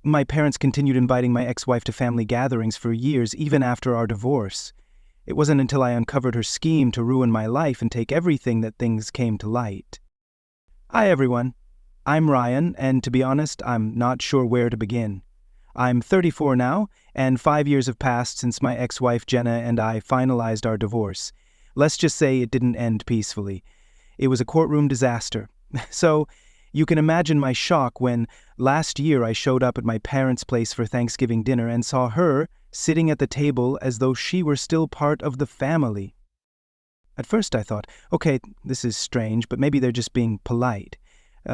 My parents continued inviting my ex-wife to family gatherings for years, even after our divorce. It wasn't until I uncovered her scheme to ruin my life and take everything that things came to light. Hi everyone, I'm Ryan, and to be honest, I'm not sure where to begin. I'm 34 now, and 5 years have passed since my ex-wife Jenna and I finalized our divorce. Let's just say it didn't end peacefully. It was a courtroom disaster. So, you can imagine my shock when, last year, I showed up at my parents' place for Thanksgiving dinner and saw her sitting at the table as though she were still part of the family. At first I thought, okay, this is strange, but maybe they're just being polite.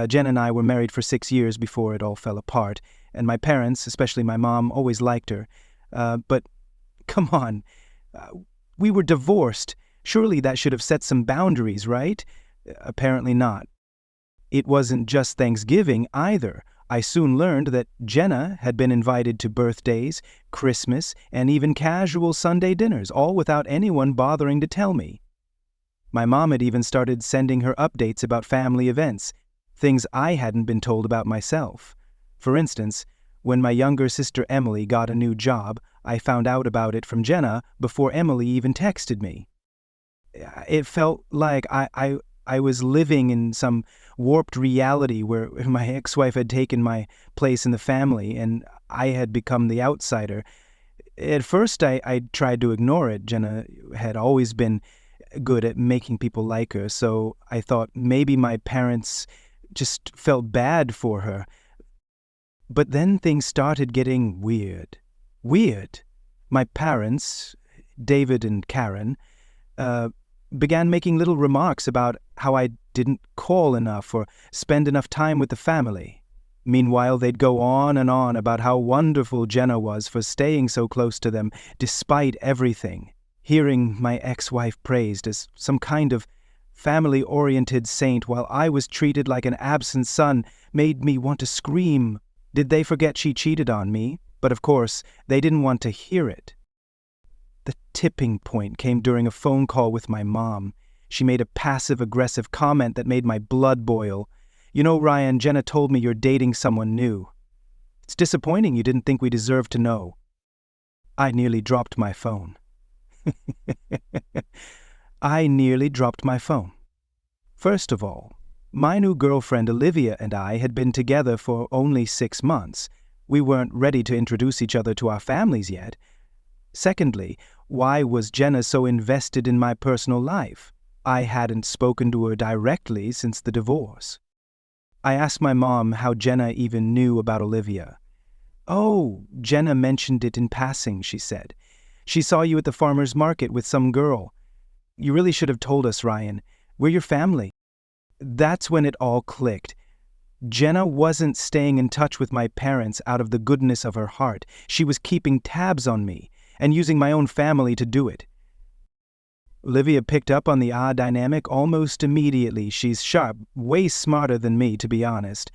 Jen and I were married for 6 years before it all fell apart, and my parents, especially my mom, always liked her. But, come on, we were divorced. Surely that should have set some boundaries, right? Apparently not. It wasn't just Thanksgiving either. I soon learned that Jenna had been invited to birthdays, Christmas, and even casual Sunday dinners, all without anyone bothering to tell me. My mom had even started sending her updates about family events, things I hadn't been told about myself. For instance, when my younger sister Emily got a new job, I found out about it from Jenna before Emily even texted me. It felt like I was living in some warped reality where my ex-wife had taken my place in the family and I had become the outsider. At first, I tried to ignore it. Jenna had always been good at making people like her, so I thought maybe my parents just felt bad for her. But then things started getting weird. Weird. My parents, David and Karen, began making little remarks about how I didn't call enough or spend enough time with the family. Meanwhile, they'd go on and on about how wonderful Jenna was for staying so close to them despite everything. Hearing my ex-wife praised as some kind of family-oriented saint while I was treated like an absent son made me want to scream. Did they forget she cheated on me? But of course, they didn't want to hear it. The tipping point came during a phone call with my mom. She made a passive-aggressive comment that made my blood boil. You know, Ryan, Jenna told me you're dating someone new. It's disappointing you didn't think we deserved to know. I nearly dropped my phone. I nearly dropped my phone. First of all, my new girlfriend Olivia and I had been together for only 6 months. We weren't ready to introduce each other to our families yet. Secondly, why was Jenna so invested in my personal life? I hadn't spoken to her directly since the divorce. I asked my mom how Jenna even knew about Olivia. Oh, Jenna mentioned it in passing, she said. She saw you at the farmer's market with some girl. You really should have told us, Ryan. We're your family. That's when it all clicked. Jenna wasn't staying in touch with my parents out of the goodness of her heart. She was keeping tabs on me and using my own family to do it. Olivia picked up on the odd dynamic almost immediately. She's sharp, way smarter than me, to be honest.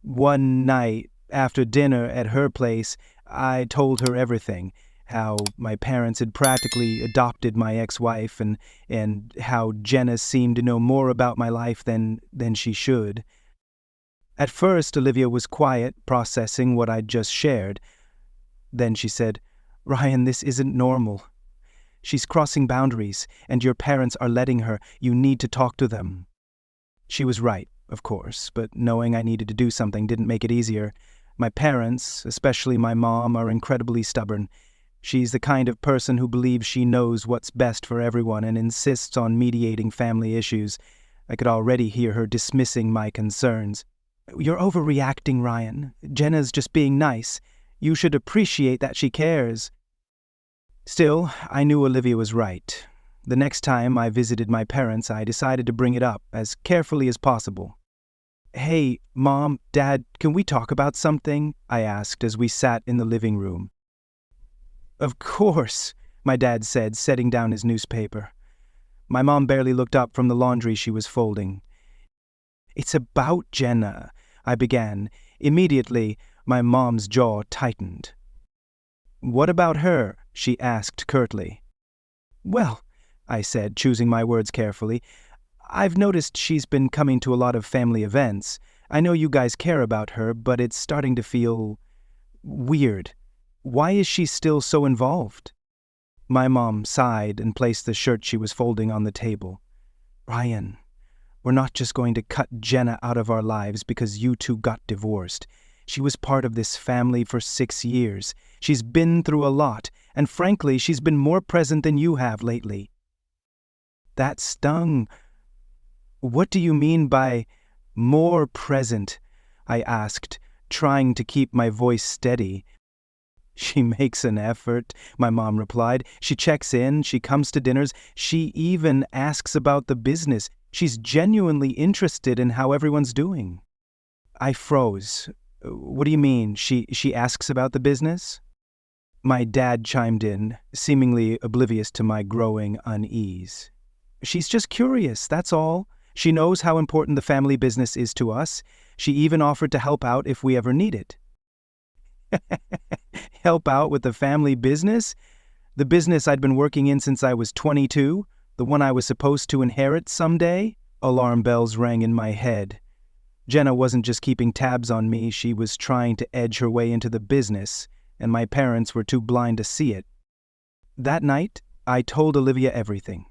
One night, after dinner at her place, I told her everything. How my parents had practically adopted my ex-wife and how Jenna seemed to know more about my life than she should. At first, Olivia was quiet, processing what I'd just shared. Then she said, Ryan, this isn't normal. She's crossing boundaries, and your parents are letting her. You need to talk to them. She was right, of course, but knowing I needed to do something didn't make it easier. My parents, especially my mom, are incredibly stubborn. She's the kind of person who believes she knows what's best for everyone and insists on mediating family issues. I could already hear her dismissing my concerns. You're overreacting, Ryan. Jenna's just being nice. You should appreciate that she cares. Still, I knew Olivia was right. The next time I visited my parents, I decided to bring it up as carefully as possible. Hey, Mom, Dad, can we talk about something? I asked as we sat in the living room. Of course, my dad said, setting down his newspaper. My mom barely looked up from the laundry she was folding. It's about Jenna, I began. Immediately, my mom's jaw tightened. What about her? She asked curtly. Well, I said, choosing my words carefully, I've noticed she's been coming to a lot of family events. I know you guys care about her, but it's starting to feel Weird. Why is she still so involved? My mom sighed and placed the shirt she was folding on the table. Ryan, we're not just going to cut Jenna out of our lives because you two got divorced. She was part of this family for 6 years. She's been through a lot, and frankly, she's been more present than you have lately. That stung. What do you mean by more present? I asked, trying to keep my voice steady. She makes an effort, my mom replied. She checks in, she comes to dinners, she even asks about the business. She's genuinely interested in how everyone's doing. I froze. What do you mean? She asks about the business? My dad chimed in, seemingly oblivious to my growing unease. She's just curious, that's all. She knows how important the family business is to us. She even offered to help out if we ever need it. Help out with the family business? The business I'd been working in since I was 22? The one I was supposed to inherit someday? Alarm bells rang in my head. Jenna wasn't just keeping tabs on me, she was trying to edge her way into the business, and my parents were too blind to see it. That night, I told Olivia everything.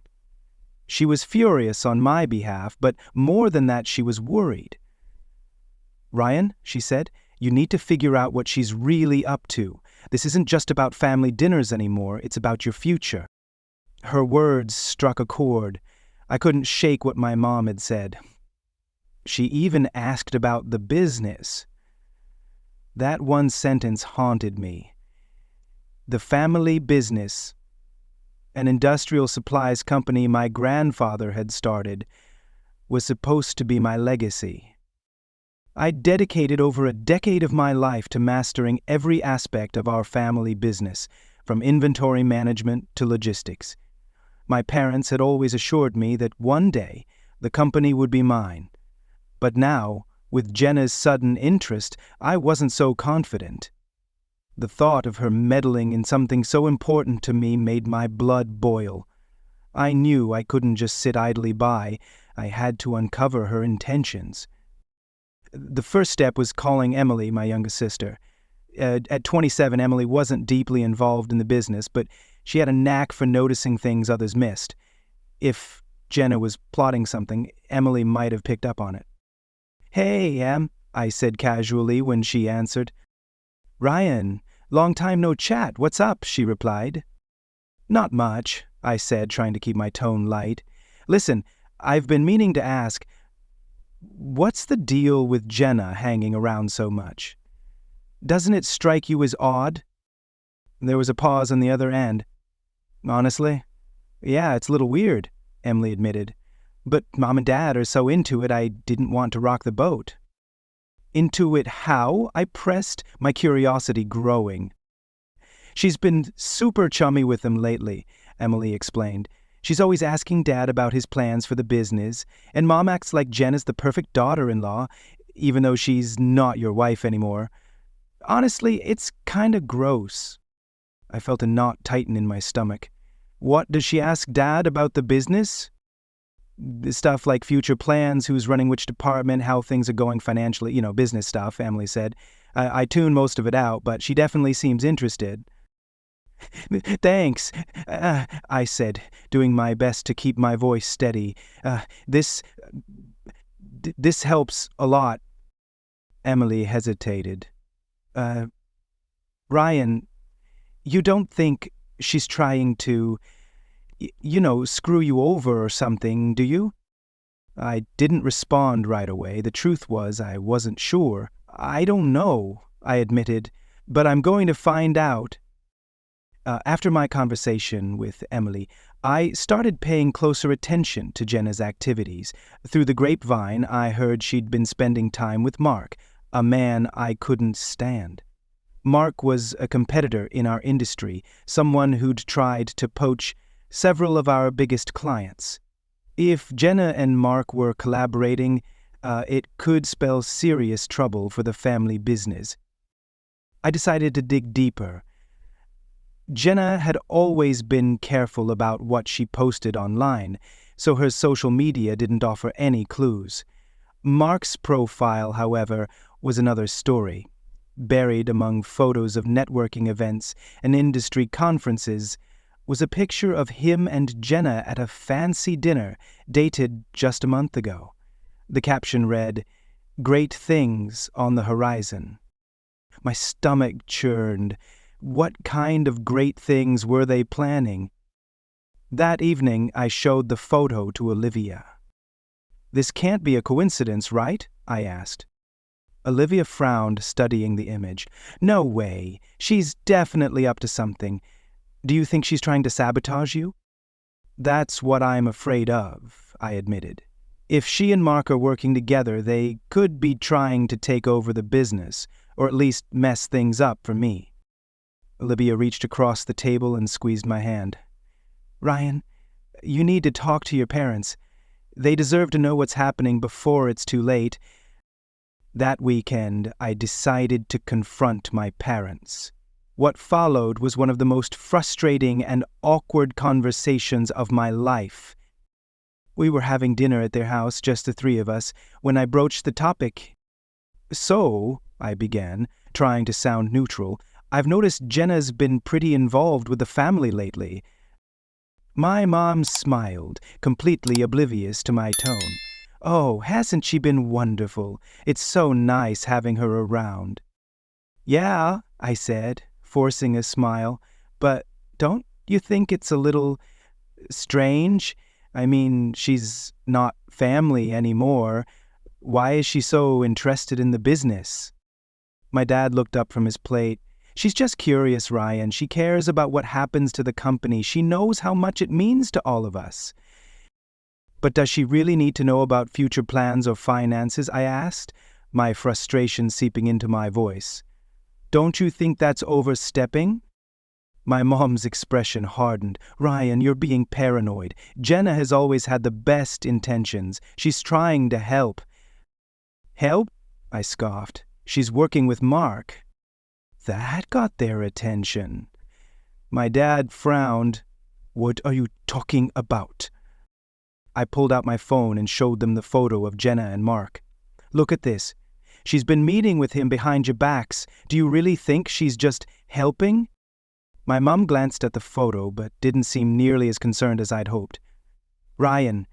She was furious on my behalf, but more than that, she was worried. Ryan, she said, you need to figure out what she's really up to. This isn't just about family dinners anymore, it's about your future. Her words struck a chord. I couldn't shake what my mom had said. She even asked about the business. That one sentence haunted me. The family business, an industrial supplies company my grandfather had started, was supposed to be my legacy. I dedicated over a decade of my life to mastering every aspect of our family business, from inventory management to logistics. My parents had always assured me that one day the company would be mine. But now, with Jenna's sudden interest, I wasn't so confident. The thought of her meddling in something so important to me made my blood boil. I knew I couldn't just sit idly by. I had to uncover her intentions. The first step was calling Emily, my youngest sister. At 27, Emily wasn't deeply involved in the business, but she had a knack for noticing things others missed. If Jenna was plotting something, Emily might have picked up on it. "Hey, Em," I said casually when she answered. "Ryan, long time no chat, what's up?" she replied. "Not much," I said, trying to keep my tone light. "Listen, I've been meaning to ask, what's the deal with Jenna hanging around so much? Doesn't it strike you as odd?" There was a pause on the other end. "Honestly, yeah, it's a little weird," Emily admitted. "But Mom and Dad are so into it, I didn't want to rock the boat." "Into it how?" I pressed, my curiosity growing. "She's been super chummy with them lately," Emily explained. "She's always asking Dad about his plans for the business, and Mom acts like Jen is the perfect daughter-in-law, even though she's not your wife anymore. Honestly, it's kinda gross." I felt a knot tighten in my stomach. "What, does she ask Dad about the business?" "Stuff like future plans, who's running which department, how things are going financially, business stuff," Emily said. I tune most of it out, but she definitely seems interested." "Thanks," I said, doing my best to keep my voice steady. This helps a lot." Emily hesitated. "Ryan, you don't think she's trying to, screw you over or something, do you?" I didn't respond right away. The truth was, I wasn't sure. "I don't know," I admitted, "but I'm going to find out." After my conversation with Emily, I started paying closer attention to Jenna's activities. Through the grapevine, I heard she'd been spending time with Mark, a man I couldn't stand. Mark was a competitor in our industry, someone who'd tried to poach several of our biggest clients. If Jenna and Mark were collaborating, it could spell serious trouble for the family business. I decided to dig deeper. Jenna had always been careful about what she posted online, so her social media didn't offer any clues. Mark's profile, however, was another story. Buried among photos of networking events and industry conferences was a picture of him and Jenna at a fancy dinner dated just a month ago. The caption read, "Great things on the horizon." My stomach churned. What kind of great things were they planning? That evening, I showed the photo to Olivia. "This can't be a coincidence, right?" I asked. Olivia frowned, studying the image. "No way. She's definitely up to something. Do you think she's trying to sabotage you?" "That's what I'm afraid of," I admitted. "If she and Mark are working together, they could be trying to take over the business, or at least mess things up for me." Olivia reached across the table and squeezed my hand. "Ryan, you need to talk to your parents. They deserve to know what's happening before it's too late." That weekend, I decided to confront my parents. What followed was one of the most frustrating and awkward conversations of my life. We were having dinner at their house, just the three of us, when I broached the topic. "So," I began, trying to sound neutral, "I've noticed Jenna's been pretty involved with the family lately." My mom smiled, completely oblivious to my tone. "Oh, hasn't she been wonderful? It's so nice having her around." "Yeah," I said, forcing a smile, "but don't you think it's a little strange? I mean, she's not family anymore. Why is she so interested in the business?" My dad looked up from his plate. "She's just curious, Ryan. She cares about what happens to the company. She knows how much it means to all of us." "But does she really need to know about future plans or finances?" I asked, my frustration seeping into my voice. "Don't you think that's overstepping?" My mom's expression hardened. "Ryan, you're being paranoid. Jenna has always had the best intentions. She's trying to help." "Help?" I scoffed. "She's working with Mark." That got their attention. My dad frowned. "What are you talking about?" I pulled out my phone and showed them the photo of Jenna and Mark. "Look at this. She's been meeting with him behind your backs. Do you really think she's just helping?" My mom glanced at the photo, but didn't seem nearly as concerned as I'd hoped. "Ryan,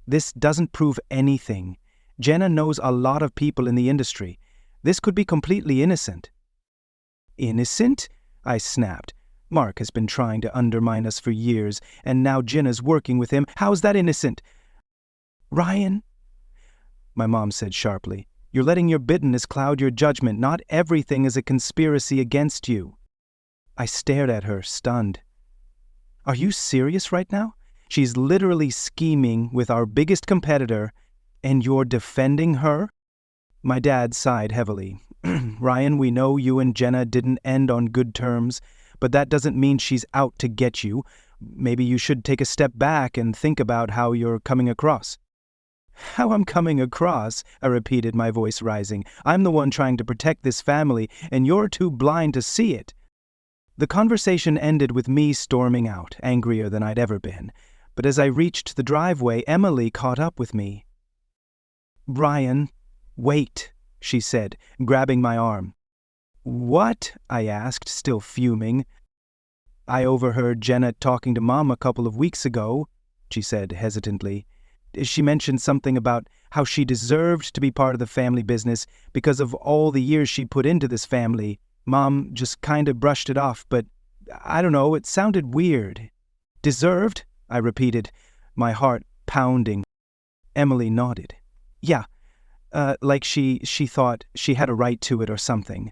this doesn't prove anything. Jenna knows a lot of people in the industry. This could be completely innocent." "Innocent?" I snapped. "Mark has been trying to undermine us for years, and now Jenna's working with him. How's that innocent?" "Ryan," my mom said sharply, "you're letting your bitterness cloud your judgment. Not everything is a conspiracy against you." I stared at her, stunned. "Are you serious right now? She's literally scheming with our biggest competitor, and you're defending her?" My dad sighed heavily. "Ryan, we know you and Jenna didn't end on good terms, but that doesn't mean she's out to get you. Maybe you should take a step back and think about how you're coming across." "How I'm coming across?" I repeated, my voice rising. "I'm the one trying to protect this family, and you're too blind to see it." The conversation ended with me storming out, angrier than I'd ever been. But as I reached the driveway, Emily caught up with me. "Ryan, wait," she said, grabbing my arm. "What?" I asked, still fuming. "I overheard Jenna talking to Mom a couple of weeks ago," she said hesitantly. "She mentioned something about how she deserved to be part of the family business because of all the years she put into this family. Mom just kind of brushed it off, but I don't know, it sounded weird." "Deserved?" I repeated, my heart pounding. Emily nodded. "Yeah, like she thought she had a right to it or something."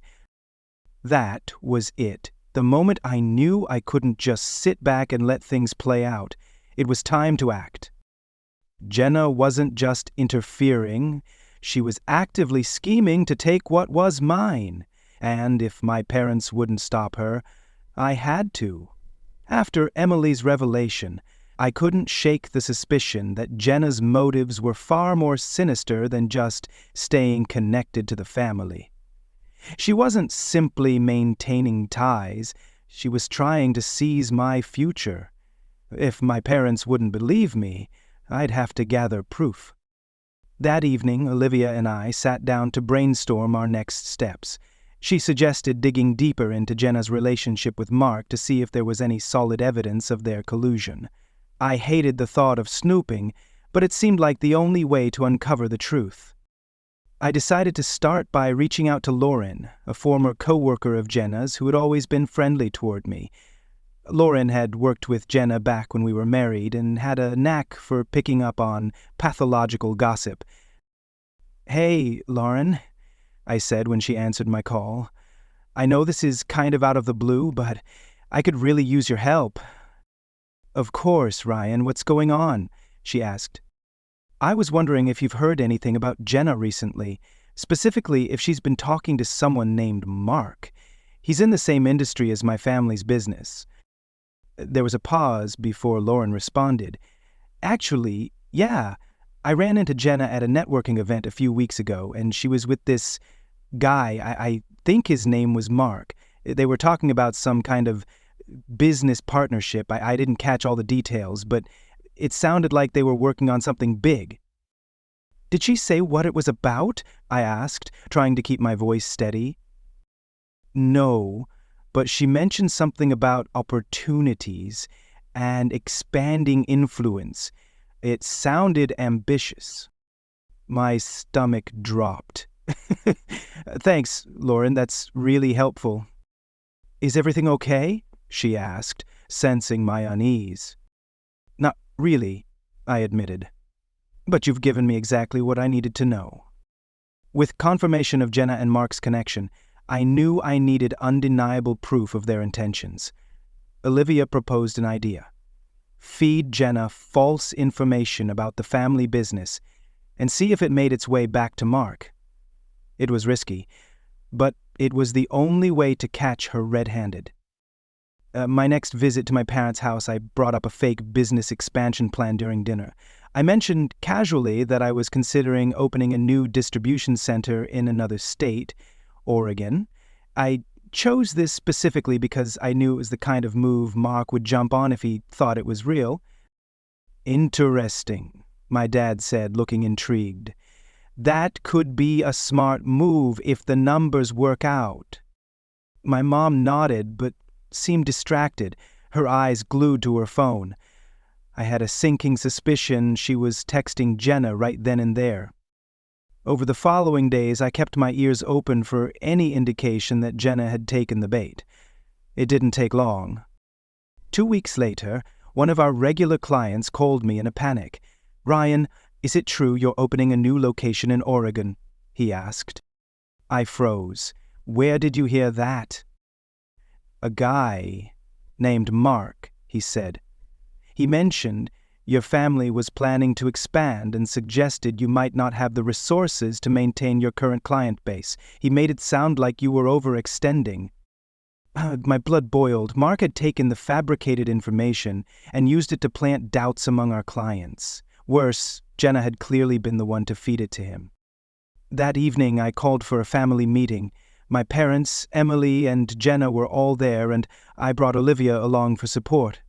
That was it. The moment I knew I couldn't just sit back and let things play out. It was time to act. Jenna wasn't just interfering. She was actively scheming to take what was mine. And if my parents wouldn't stop her, I had to. After Emily's revelation, I couldn't shake the suspicion that Jenna's motives were far more sinister than just staying connected to the family. She wasn't simply maintaining ties. She was trying to seize my future. If my parents wouldn't believe me, I'd have to gather proof. That evening, Olivia and I sat down to brainstorm our next steps. She suggested digging deeper into Jenna's relationship with Mark to see if there was any solid evidence of their collusion. I hated the thought of snooping, but it seemed like the only way to uncover the truth. I decided to start by reaching out to Lauren, a former co-worker of Jenna's who had always been friendly toward me. Lauren had worked with Jenna back when we were married and had a knack for picking up on pathological gossip. "Hey, Lauren," I said when she answered my call. "I know this is kind of out of the blue, but I could really use your help." "Of course, Ryan, what's going on?" she asked. "I was wondering if you've heard anything about Jenna recently, specifically if she's been talking to someone named Mark. He's in the same industry as my family's business." There was a pause before Lauren responded. "Actually, yeah. I ran into Jenna at a networking event a few weeks ago, and she was with this guy. I think his name was Mark. They were talking about some kind of business partnership. I didn't catch all the details, but it sounded like they were working on something big." "Did she say what it was about?" I asked, trying to keep my voice steady. "No, but she mentioned something about opportunities and expanding influence. It sounded ambitious." My stomach dropped. "Thanks, Lauren, that's really helpful." "Is everything okay?" she asked, sensing my unease. "Not really," I admitted. "But you've given me exactly what I needed to know." With confirmation of Jenna and Mark's connection, I knew I needed undeniable proof of their intentions. Olivia proposed an idea. Feed Jenna false information about the family business and see if it made its way back to Mark. It was risky, but it was the only way to catch her red-handed. My next visit to my parents' house, I brought up a fake business expansion plan during dinner. I mentioned casually that I was considering opening a new distribution center in another state, Oregon. I chose this specifically because I knew it was the kind of move Mark would jump on if he thought it was real. "Interesting," my dad said, looking intrigued. "That could be a smart move if the numbers work out." My mom nodded, but seemed distracted, her eyes glued to her phone. I had a sinking suspicion she was texting Jenna right then and there. Over the following days, I kept my ears open for any indication that Jenna had taken the bait. It didn't take long. 2 weeks later, one of our regular clients called me in a panic. "Ryan, is it true you're opening a new location in Oregon?" he asked. I froze. "Where did you hear that?" "A guy named Mark," he said. "He mentioned your family was planning to expand and suggested you might not have the resources to maintain your current client base. He made it sound like you were overextending." My blood boiled. Mark had taken the fabricated information and used it to plant doubts among our clients. Worse, Jenna had clearly been the one to feed it to him. That evening, I called for a family meeting. My parents, Emily, and Jenna were all there, and I brought Olivia along for support.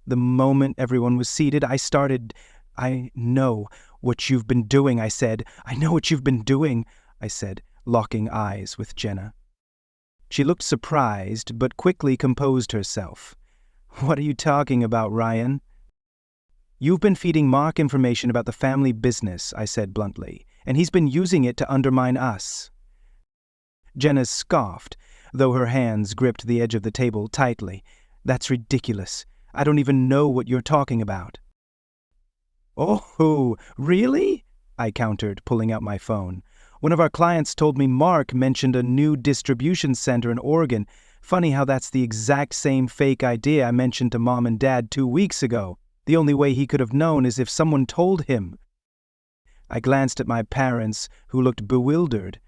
The moment everyone was seated, I started, "I know what you've been doing," I said. "I know what you've been doing," I said, locking eyes with Jenna. She looked surprised, but quickly composed herself. "What are you talking about, Ryan?" "You've been feeding Mark information about the family business," I said bluntly, "and he's been using it to undermine us." Jenna scoffed, though her hands gripped the edge of the table tightly. "That's ridiculous. I don't even know what you're talking about." "Oh, really?" I countered, pulling out my phone. "One of our clients told me Mark mentioned a new distribution center in Oregon. Funny how that's the exact same fake idea I mentioned to Mom and Dad 2 weeks ago. The only way he could have known is if someone told him." I glanced at my parents, who looked bewildered.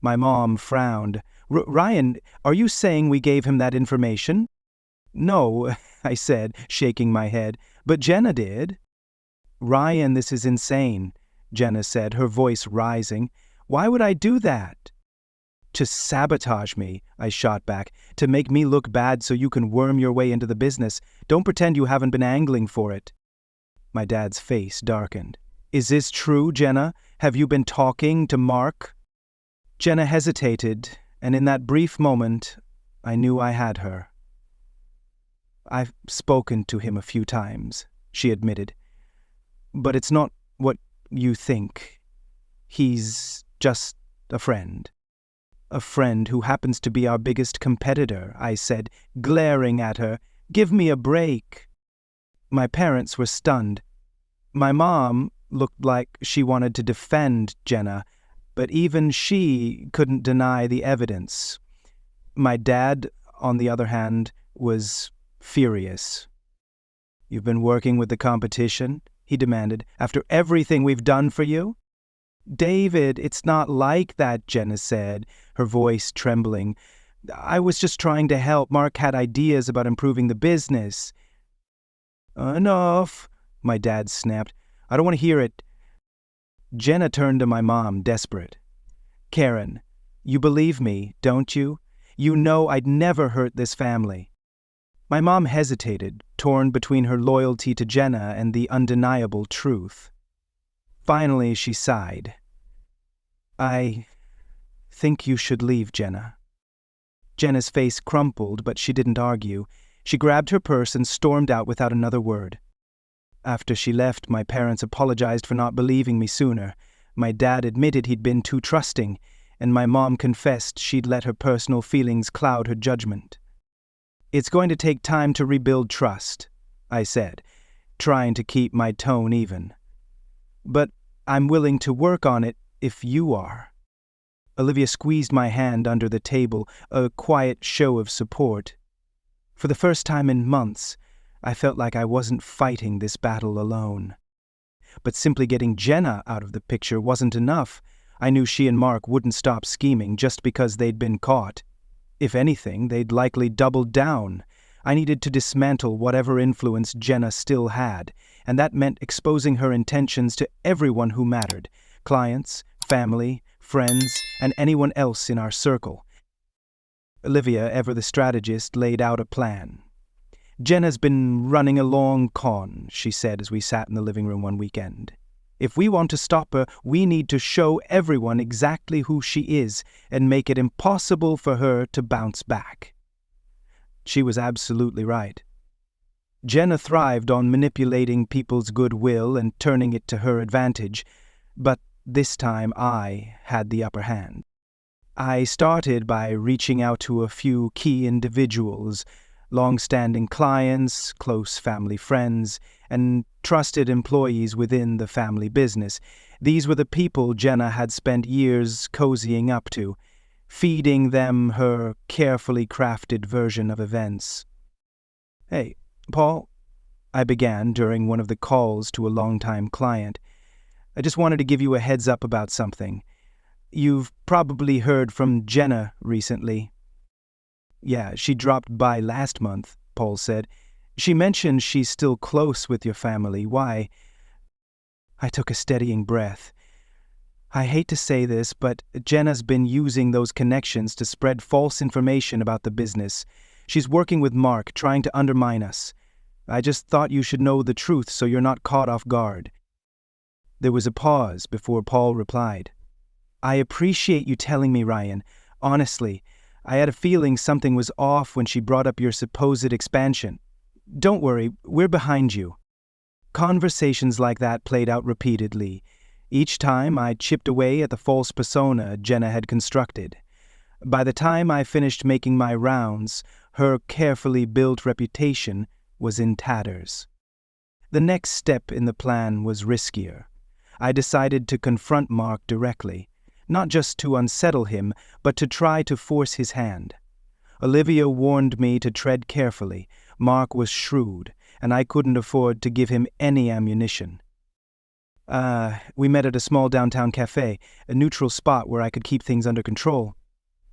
My mom frowned. "Ryan, are you saying we gave him that information?" "No," I said, shaking my head, "but Jenna did." "Ryan, this is insane," Jenna said, her voice rising. "Why would I do that?" "To sabotage me," I shot back. "To make me look bad so you can worm your way into the business. Don't pretend you haven't been angling for it." My dad's face darkened. "Is this true, Jenna? Have you been talking to Mark?" Jenna hesitated, and in that brief moment, I knew I had her. "I've spoken to him a few times," she admitted. "But it's not what you think. He's just a friend." "A friend who happens to be our biggest competitor," I said, glaring at her. "Give me a break." My parents were stunned. My mom looked like she wanted to defend Jenna, but even she couldn't deny the evidence. My dad, on the other hand, was furious. "You've been working with the competition?" he demanded. "After everything we've done for you?" "David, it's not like that," Jenna said, her voice trembling. "I was just trying to help. Mark had ideas about improving the business." "Enough," my dad snapped. "I don't want to hear it." Jenna turned to my mom, desperate. "Karen, you believe me, don't you? You know I'd never hurt this family." My mom hesitated, torn between her loyalty to Jenna and the undeniable truth. Finally, she sighed. "I think you should leave, Jenna." Jenna's face crumpled, but she didn't argue. She grabbed her purse and stormed out without another word. After she left, my parents apologized for not believing me sooner. My dad admitted he'd been too trusting, and my mom confessed she'd let her personal feelings cloud her judgment. "It's going to take time to rebuild trust," I said, trying to keep my tone even. "But I'm willing to work on it if you are." Olivia squeezed my hand under the table, a quiet show of support. For the first time in months, I felt like I wasn't fighting this battle alone. But simply getting Jenna out of the picture wasn't enough. I knew she and Mark wouldn't stop scheming just because they'd been caught. If anything, they'd likely double down. I needed to dismantle whatever influence Jenna still had, and that meant exposing her intentions to everyone who mattered: clients, family, friends, and anyone else in our circle. Olivia, ever the strategist, laid out a plan. "Jenna's been running a long con," she said as we sat in the living room one weekend. "If we want to stop her, we need to show everyone exactly who she is and make it impossible for her to bounce back." She was absolutely right. Jenna thrived on manipulating people's goodwill and turning it to her advantage, but this time I had the upper hand. I started by reaching out to a few key individuals, long-standing clients, close family friends, and trusted employees within the family business. These were the people Jenna had spent years cozying up to, feeding them her carefully crafted version of events. "Hey, Paul," I began during one of the calls to a longtime client. "I just wanted to give you a heads up about something. You've probably heard from Jenna recently." "Yeah, she dropped by last month," Paul said. "She mentioned she's still close with your family. Why?" I took a steadying breath. "I hate to say this, but Jenna's been using those connections to spread false information about the business. She's working with Mark, trying to undermine us. I just thought you should know the truth so you're not caught off guard." There was a pause before Paul replied. "I appreciate you telling me, Ryan. Honestly, I had a feeling something was off when she brought up your supposed expansion. Don't worry, we're behind you." Conversations like that played out repeatedly. Each time I chipped away at the false persona Jenna had constructed. By the time I finished making my rounds, her carefully built reputation was in tatters. The next step in the plan was riskier. I decided to confront Mark directly, not just to unsettle him, but to try to force his hand. Olivia warned me to tread carefully. Mark was shrewd, and I couldn't afford to give him any ammunition. We met at a small downtown cafe, a neutral spot where I could keep things under control.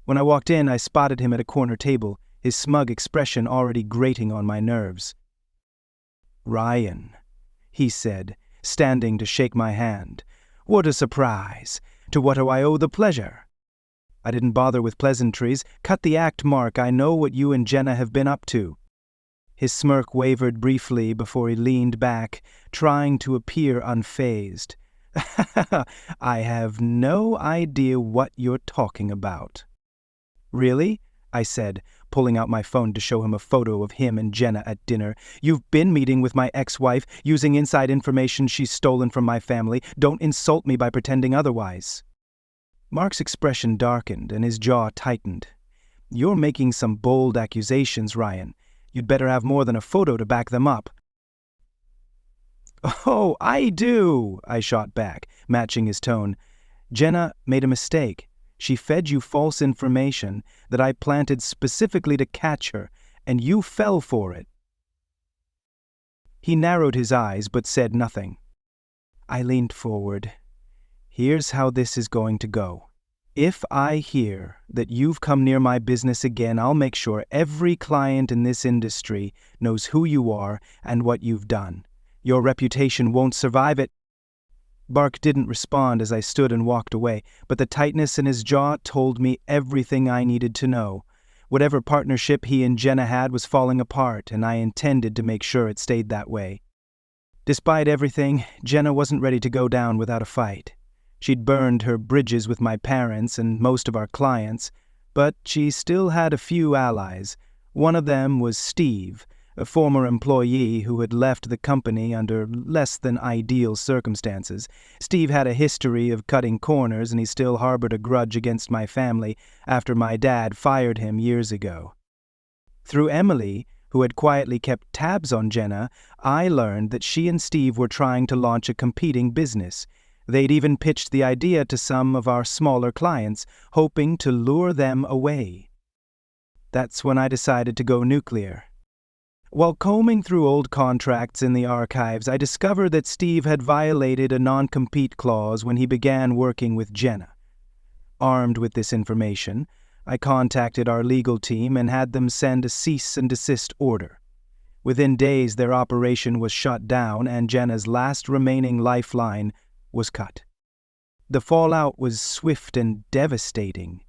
When I walked in, I spotted him at a corner table, his smug expression already grating on my nerves. "Ryan," he said, standing to shake my hand. "What a surprise! To what do I owe the pleasure?" I didn't bother with pleasantries. "Cut the act, Mark. I know what you and Jenna have been up to." His smirk wavered briefly before he leaned back, trying to appear unfazed. "I have no idea what you're talking about." Really? I said, pulling out my phone to show him a photo of him and Jenna at dinner. You've been meeting with my ex-wife, using inside information she's stolen from my family. Don't insult me by pretending otherwise. Mark's expression darkened and his jaw tightened. You're making some bold accusations, Ryan. You'd better have more than a photo to back them up. Oh, I do, I shot back, matching his tone. Jenna made a mistake. She fed you false information that I planted specifically to catch her, and you fell for it. He narrowed his eyes but said nothing. I leaned forward. Here's how this is going to go. If I hear that you've come near my business again, I'll make sure every client in this industry knows who you are and what you've done. Your reputation won't survive it. Mark didn't respond as I stood and walked away, but the tightness in his jaw told me everything I needed to know. Whatever partnership he and Jenna had was falling apart, and I intended to make sure it stayed that way. Despite everything, Jenna wasn't ready to go down without a fight. She'd burned her bridges with my parents and most of our clients, but she still had a few allies. One of them was Steve, a former employee who had left the company under less than ideal circumstances. Steve had a history of cutting corners, and he still harbored a grudge against my family after my dad fired him years ago. Through Emily, who had quietly kept tabs on Jenna, I learned that she and Steve were trying to launch a competing business. They'd even pitched the idea to some of our smaller clients, hoping to lure them away. That's when I decided to go nuclear. While combing through old contracts in the archives, I discovered that Steve had violated a non-compete clause when he began working with Jenna. Armed with this information, I contacted our legal team and had them send a cease and desist order. Within days, their operation was shut down and Jenna's last remaining lifeline was cut. The fallout was swift and devastating.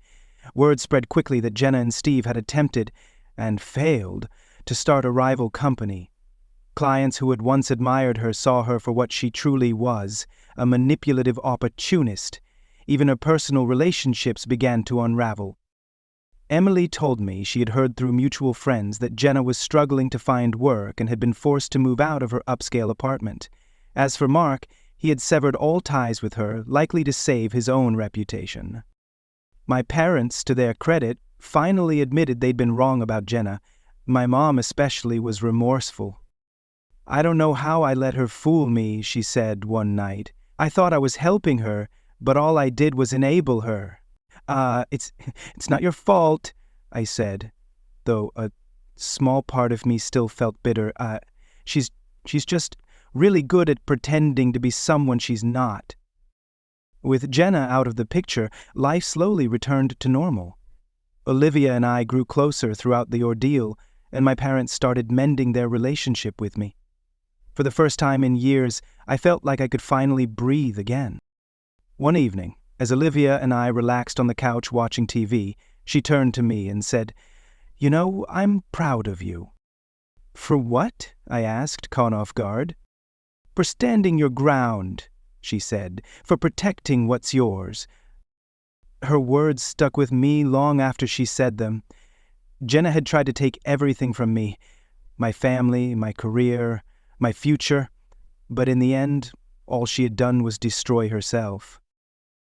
Word spread quickly that Jenna and Steve had attempted, and failed, to start a rival company. Clients who had once admired her saw her for what she truly was, a manipulative opportunist. Even her personal relationships began to unravel. Emily told me she had heard through mutual friends that Jenna was struggling to find work and had been forced to move out of her upscale apartment. As for Mark, he had severed all ties with her, likely to save his own reputation. My parents, to their credit, finally admitted they'd been wrong about Jenna. My mom especially was remorseful. I don't know how I let her fool me, she said one night. I thought I was helping her, but all I did was enable her. It's not your fault, I said, though a small part of me still felt bitter. She's just really good at pretending to be someone she's not. With Jenna out of the picture, life slowly returned to normal. Olivia and I grew closer throughout the ordeal, and my parents started mending their relationship with me. For the first time in years, I felt like I could finally breathe again. One evening, as Olivia and I relaxed on the couch watching TV, she turned to me and said, "You know, I'm proud of you." "For what?" I asked, caught off guard. "For standing your ground," she said, "for protecting what's yours." Her words stuck with me long after she said them. Jenna had tried to take everything from me, my family, my career, my future, but in the end, all she had done was destroy herself.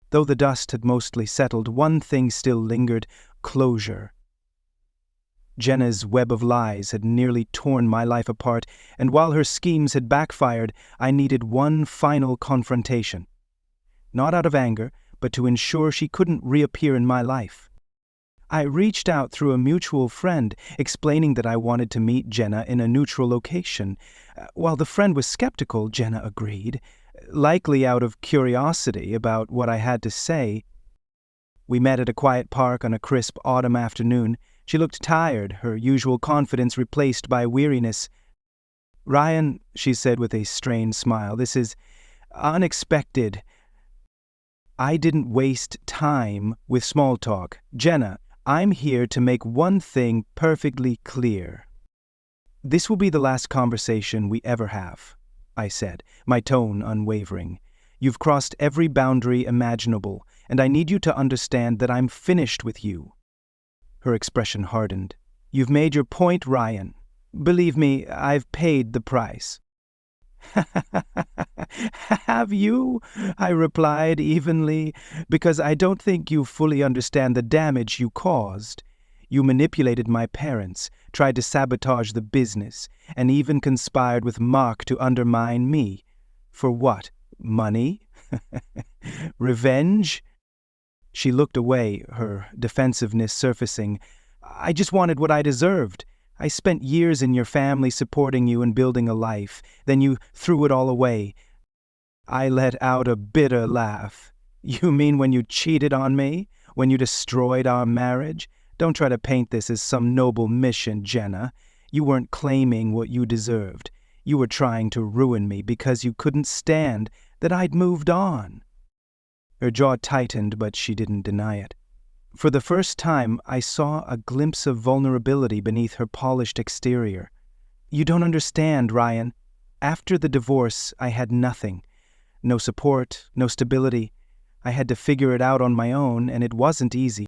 Though the dust had mostly settled, one thing still lingered: closure. Jenna's web of lies had nearly torn my life apart, and while her schemes had backfired, I needed one final confrontation. Not out of anger, but to ensure she couldn't reappear in my life. I reached out through a mutual friend, explaining that I wanted to meet Jenna in a neutral location. While the friend was skeptical, Jenna agreed, likely out of curiosity about what I had to say. We met at a quiet park on a crisp autumn afternoon. She looked tired, her usual confidence replaced by weariness. "Ryan," she said with a strained smile, "this is unexpected. I didn't waste time with small talk. Jenna, I'm here to make one thing perfectly clear. This will be the last conversation we ever have," I said, my tone unwavering. "You've crossed every boundary imaginable, and I need you to understand that I'm finished with you." Her expression hardened. "You've made your point, Ryan. Believe me, I've paid the price." "Have you?" I replied evenly, "because I don't think you fully understand the damage you caused. You manipulated my parents, tried to sabotage the business, and even conspired with Mark to undermine me. For what? Money? Revenge?" She looked away, her defensiveness surfacing. "I just wanted what I deserved. I spent years in your family supporting you and building a life. Then you threw it all away." I let out a bitter laugh. "You mean when you cheated on me? When you destroyed our marriage? Don't try to paint this as some noble mission, Jenna. You weren't claiming what you deserved. You were trying to ruin me because you couldn't stand that I'd moved on." Her jaw tightened, but she didn't deny it. For the first time, I saw a glimpse of vulnerability beneath her polished exterior. "You don't understand, Ryan. After the divorce, I had nothing. No support, no stability. I had to figure it out on my own, and it wasn't easy."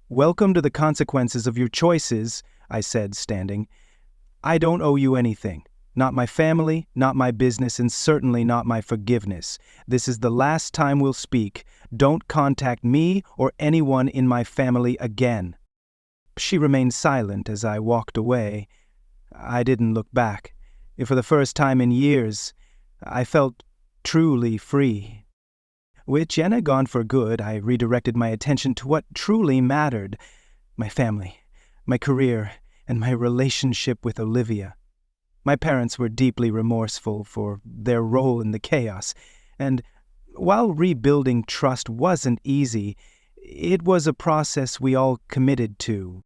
"Welcome to the consequences of your choices," I said, standing. "I don't owe you anything. Not my family, not my business, and certainly not my forgiveness. This is the last time we'll speak. Don't contact me or anyone in my family again." She remained silent as I walked away. I didn't look back. For the first time in years, I felt truly free. With Jenna gone for good, I redirected my attention to what truly mattered: my family, my career, and my relationship with Olivia. My parents were deeply remorseful for their role in the chaos, and while rebuilding trust wasn't easy, it was a process we all committed to.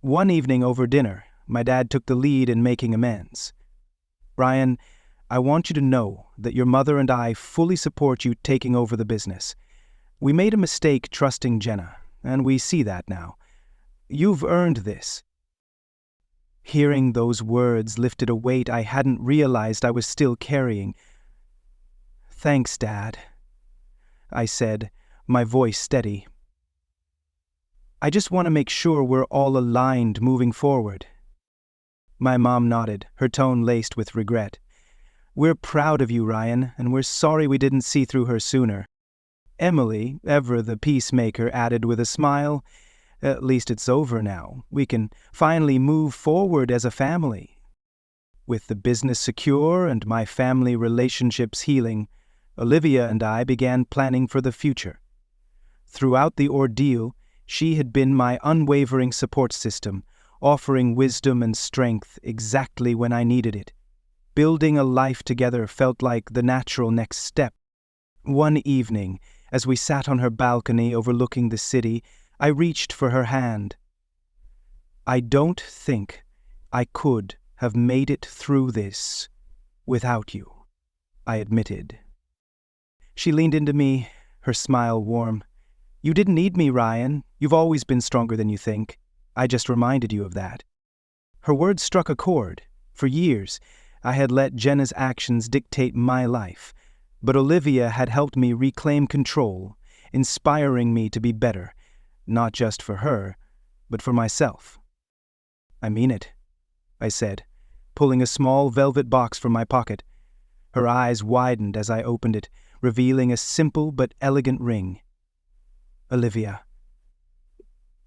One evening over dinner, my dad took the lead in making amends. "Ryan, I want you to know that your mother and I fully support you taking over the business. We made a mistake trusting Jenna, and we see that now. You've earned this." Hearing those words lifted a weight I hadn't realized I was still carrying. "Thanks, Dad," I said, my voice steady. "I just want to make sure we're all aligned moving forward." My mom nodded, her tone laced with regret. "We're proud of you, Ryan, and we're sorry we didn't see through her sooner." Emily, ever the peacemaker, added with a smile, "At least it's over now. We can finally move forward as a family." With the business secure and my family relationships healing, Olivia and I began planning for the future. Throughout the ordeal, she had been my unwavering support system, offering wisdom and strength exactly when I needed it. Building a life together felt like the natural next step. One evening, as we sat on her balcony overlooking the city, I reached for her hand. "I don't think I could have made it through this without you," I admitted. She leaned into me, her smile warm. "You didn't need me, Ryan. You've always been stronger than you think. I just reminded you of that." Her words struck a chord. For years, I had let Jenna's actions dictate my life, but Olivia had helped me reclaim control, inspiring me to be better, not just for her, but for myself. "I mean it," I said, pulling a small velvet box from my pocket. Her eyes widened as I opened it, revealing a simple but elegant ring. "Olivia,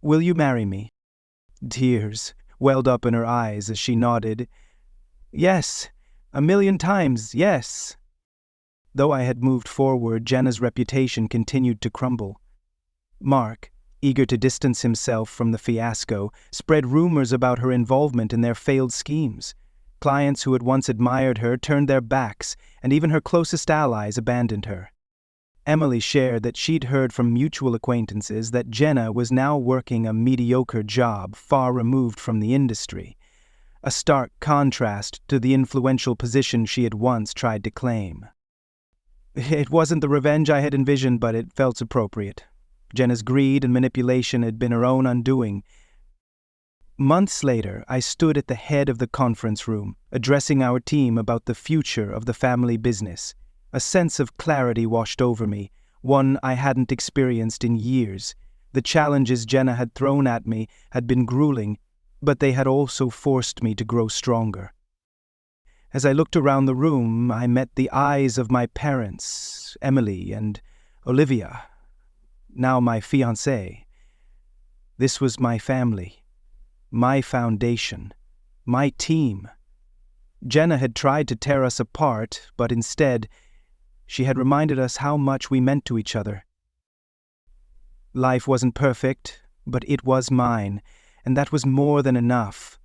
will you marry me?" Tears welled up in her eyes as she nodded. "Yes, 1,000,000 times, yes." Though I had moved forward, Jenna's reputation continued to crumble. Mark, eager to distance himself from the fiasco, spread rumors about her involvement in their failed schemes. Clients who had once admired her turned their backs, and even her closest allies abandoned her. Emily shared that she'd heard from mutual acquaintances that Jenna was now working a mediocre job far removed from the industry, a stark contrast to the influential position she had once tried to claim. It wasn't the revenge I had envisioned, but it felt appropriate. Jenna's greed and manipulation had been her own undoing. Months later, I stood at the head of the conference room, addressing our team about the future of the family business. A sense of clarity washed over me, one I hadn't experienced in years. The challenges Jenna had thrown at me had been grueling, but they had also forced me to grow stronger. As I looked around the room, I met the eyes of my parents, Emily and Olivia, now my fiancée. This was my family, my foundation, my team. Jenna had tried to tear us apart, but instead, she had reminded us how much we meant to each other. Life wasn't perfect, but it was mine, and that was more than enough.